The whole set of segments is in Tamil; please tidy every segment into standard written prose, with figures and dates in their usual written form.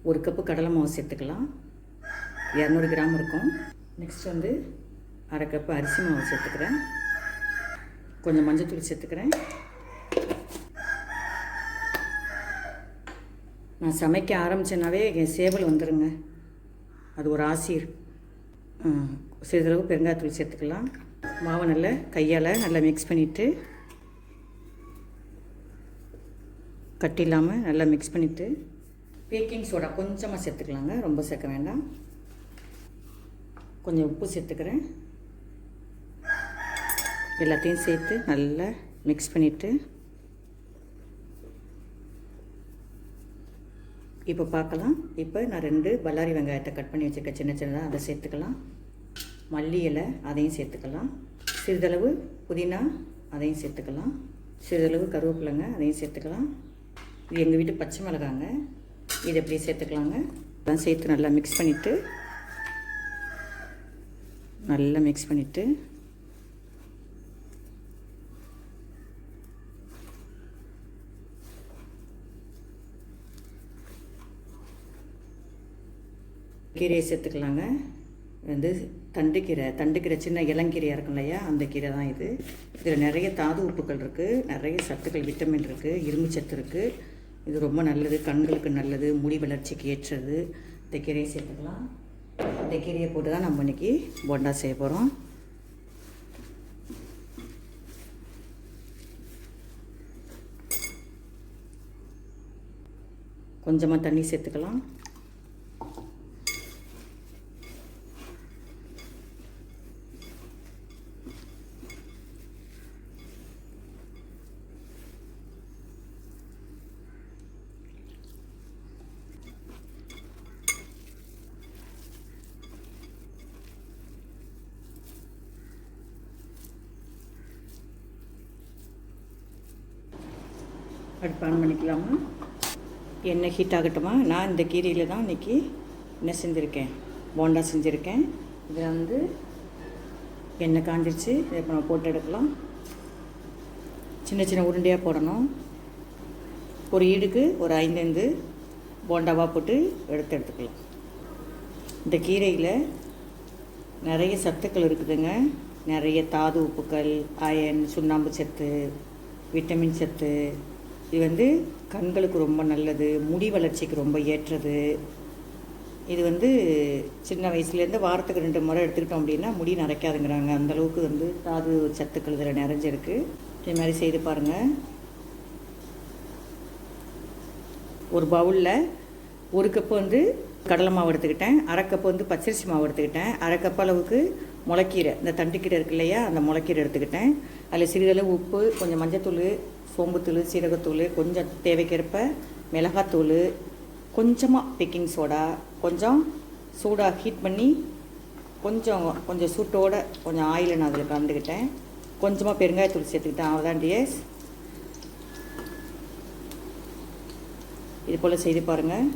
1 கப்பு கடலை மாவு சேர்த்துக்கலாம், 200 கிராம் இருக்கும். நெக்ஸ்ட் வந்து 1/2 கப்பு அரிசி மாவு சேர்த்துக்கிறேன், கொஞ்சம் மஞ்சத்தூள் சேர்த்துக்கிறேன். நான் சமைக்க ஆரம்பித்தேன்னாவே என் சேவல் வந்துடுங்க, அது ஒரு ஆசிர். சிறிதளவு பெருங்காயத்தூள் சேர்த்துக்கலாம். மாவை நல்லா கையால் நல்லா மிக்ஸ் பண்ணிவிட்டு, கட்டி இல்லாமல் நல்லா மிக்ஸ் பண்ணிவிட்டு, பேக்கிங் சோடா கொஞ்சமாக சேர்த்துக்கலாங்க, ரொம்ப சேர்க்க வேண்டாம். கொஞ்சம் உப்பு சேர்த்துக்கிறேன். எல்லாத்தையும் சேர்த்து நல்லா மிக்ஸ் பண்ணிவிட்டு, இப்போ பார்க்கலாம். இப்போ நான் 2 பல்லாரி வெங்காயத்தை கட் பண்ணி வச்சுருக்கேன் சின்ன சின்னதாக, அதை சேர்த்துக்கலாம். மல்லி இலை அதையும் சேர்த்துக்கலாம். சிறிதளவு புதினா அதையும் சேர்த்துக்கலாம். சிறிதளவு கருவேப்பிலைங்க அதையும் சேர்த்துக்கலாம். இது எங்கள் வீட்டு பச்சை மிளகாங்க, இதை அப்படியே சேர்த்துக்கலாங்க. அதெல்லாம் சேர்த்து நல்லா மிக்ஸ் பண்ணிவிட்டு, நல்லா மிக்ஸ் பண்ணிவிட்டு, கீரையை சேர்த்துக்கலாங்க. வந்து தண்டுக்கீரை சின்ன இளங்கீரையாக இருக்கும் இல்லையா, அந்த கீரை தான் இது. இதில் நிறைய தாது உப்புக்கள் இருக்குது, நிறைய சத்துக்கள், விட்டமின் இருக்குது, இரும்பு சத்து இருக்குது. இது ரொம்ப நல்லது, கண்களுக்கு நல்லது, முடி வளர்ச்சிக்கு ஏற்றது. இந்த கீரையை சேர்த்துக்கலாம். இந்த கீரையை போட்டு தான் நம்ம இன்றைக்கி போண்டா செய்ய போகிறோம். கொஞ்சமாக தண்ணி சேர்த்துக்கலாம். அடுப்பு ஆன் பண்ணிக்கலாமா? எண்ணெய் ஹீட் ஆகட்டுமா? நான் இந்த கீரையில் தான் இன்றைக்கி என்ன செஞ்சுருக்கேன், போண்டா செஞ்சுருக்கேன். இதில் வந்து எண்ணெய் காஞ்சிருச்சு, இதை இப்போ நம்ம போட்டு எடுக்கலாம். சின்ன சின்ன உருண்டையாக போடணும். ஒரு ஈடுக்கு ஒரு 5 போண்டாவாக போட்டு எடுத்துக்கலாம். இந்த கீரையில் நிறைய சத்துக்கள் இருக்குதுங்க, நிறைய தாது உப்புக்கள், அயன், சுண்ணாம்பு சத்து, விட்டமின் சத்து. இது வந்து கண்களுக்கு ரொம்ப நல்லது, முடி வளர்ச்சிக்கு ரொம்ப ஏற்றது. இது வந்து சின்ன வயசுலேருந்து வாரத்துக்கு 2 முறை எடுத்துக்கிட்டோம் அப்படின்னா முடி நரைக்காதுங்கிறாங்க. அந்தளவுக்கு வந்து தாது சத்துக்கள் இதில் நிறைஞ்சிருக்கு. இதே மாதிரி செய்து பாருங்கள். ஒரு பவுலில் 1 கப்பு வந்து கடலை மாவு எடுத்துக்கிட்டேன், 1/2 கப்பு வந்து பச்சரிசி மாவு எடுத்துக்கிட்டேன், 1/2 கப் அளவுக்கு முளைக்கீரை, இந்த தண்டுக்கீரை இருக்கு இல்லையா, அந்த முளைக்கீரை எடுத்துக்கிட்டேன். அதில் சிறிதளவு உப்பு, கொஞ்சம் மஞ்சத்தூள், சோம்புத்தூள், சீரகத்தூள், கொஞ்சம் தேவைக்கேற்ப மிளகாத்தூள், கொஞ்சமாக பேக்கிங் சோடா, கொஞ்சம் சூடாக ஹீட் பண்ணி கொஞ்சம் சூட்டோட கொஞ்சம் ஆயிலை நான் அதில் கலந்துக்கிட்டேன். கொஞ்சமாக பெருங்காயத்தூள் சேர்த்துக்கிட்டேன். அவ்வளோதான் டியர்ஸ். இது போல் செய்து பாருங்கள்.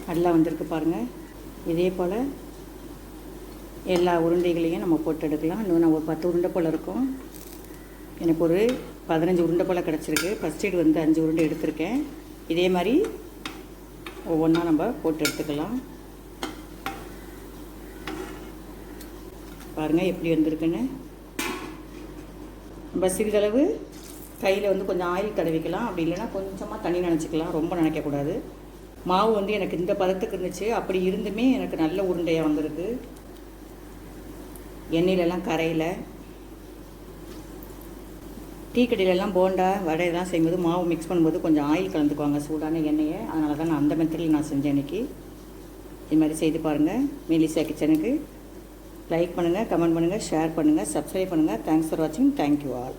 நல்லா வந்திருக்கு பாருங்கள். இதே போல் எல்லா உருண்டைகளையும் நம்ம போட்டு எடுக்கலாம். இன்னும் நான் ஒரு 10 உருண்டை போல் இருக்கும். எனக்கு ஒரு 15 உருண்டை போல் கிடச்சிருக்கு. ஃபஸ்ட் எய்டு வந்து 5 உருண்டை எடுத்திருக்கேன். இதே மாதிரி ஒவ்வொன்றா நம்ம போட்டு எடுத்துக்கலாம். பாருங்கள் எப்படி வந்திருக்குன்னு. நம்ம சிறிதளவு கையில் வந்து கொஞ்சம் ஆயில் தடவிக்கலாம். அப்படி இல்லைன்னா கொஞ்சமாக தண்ணி நனைச்சிக்கலாம். ரொம்ப நனைக்கக்கூடாது. மாவு வந்து எனக்கு இந்த பதத்துக்கு இருந்துச்சு. அப்படி இருந்துமே எனக்கு நல்ல உருண்டையாக வந்திருக்கு. எண்ணெயிலெல்லாம் கரையில். டீ கடையிலெல்லாம் போண்டா வடை இதெல்லாம் செய்யும்போது மாவு மிக்ஸ் பண்ணும்போது கொஞ்சம் ஆயில் கலந்துக்குவாங்க, சூடான எண்ணெயை. அதனால தான் நான் அந்த மெத்தடில் நான் செஞ்சேன் இன்றைக்கி. இது மாதிரி செய்து பாருங்கள். மெலிசா கிச்சனுக்கு லைக் பண்ணுங்கள், கமெண்ட் பண்ணுங்கள், ஷேர் பண்ணுங்கள், சப்ஸ்கிரைப் பண்ணுங்கள். தேங்க்ஸ் ஃபார் வாட்சிங். Thank you all.